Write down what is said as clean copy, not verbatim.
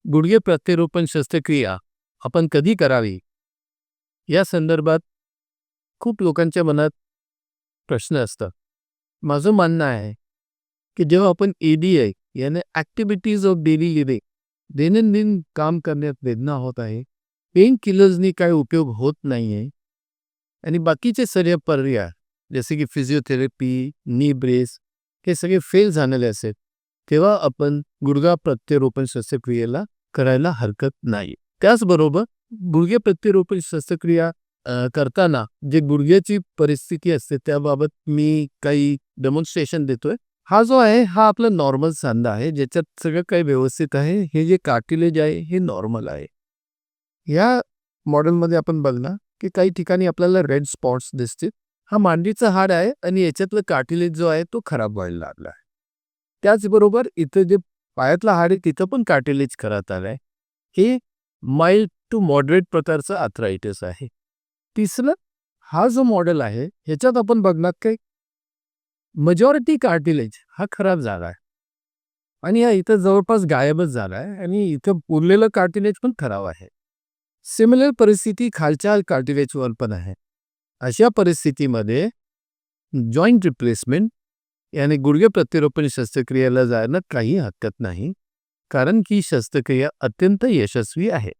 गुडघे प्रत्यारोपण शस्त्रक्रिया आपण कधी करावी या संदर्भात खूप लोकांच्या मनात प्रश्न असतात. माझं म्हणणं आहे की जेव्हा आपण ADI याने ॲक्टिव्हिटीज ऑफ डेली लिव्हिंग दैनंदिन काम करण्यात वेदना होत आहे, पेन किलर्सनी काही उपयोग होत नाही आहे आणि बाकीचे सर्व पर्याय जसे की फिजिओथेरपी, नी ब्रेस हे सगळे फेल झालेले असेल, तेव्हा आपण गुडघा प्रत्यारोपण शस्त्रक्रियेला करायला हरकत नाही. त्याचबरोबर गुडघे प्रत्यारोपण शस्त्रक्रिया करताना जे गुडघ्याची परिस्थिती असते त्याबाबत मी काही डेमॉन्स्ट्रेशन देतोय. हा जो आहे हा आपला नॉर्मल सांधा आहे, ज्याच्यात सगळं काही व्यवस्थित आहे. हे जे कार्टिलेज आहे हे नॉर्मल आहे. या मॉडेलमध्ये आपण बघणार की काही ठिकाणी आपल्याला रेड स्पॉट्स दिसतील. हा मांडीचं हाड आहे आणि याच्यातलं कार्टिलेज जो आहे तो खराब व्हायला लागला आहे. त्याचबरोबर इथं जे पायातलं हाड आहे तिथं पण कार्टिलेज खराब आलंय. हे माइल्ड टू मॉडरेट प्रकारचं आर्थरायटिस आहे. तिसरं, हा जो मॉडेल आहे ह्याच्यात आपण बघणार की मेजॉरिटी कार्टिलेज हा खराब झाला आहे आणि हा इथं जवळपास गायबच झाला आहे आणि इथं उरलेलं कार्टिलेज पण खराब आहे. सिमिलर परिस्थिती खालच्या कार्टिलेजवर पण आहे. अशा परिस्थितीमध्ये जॉइंट रिप्लेसमेंट यानी गुडघे प्रत्यारोपण शस्त्रक्रियेला जायला काही हरकत नाही, कारण की शस्त्रक्रिया अत्यंत यशस्वी आहे.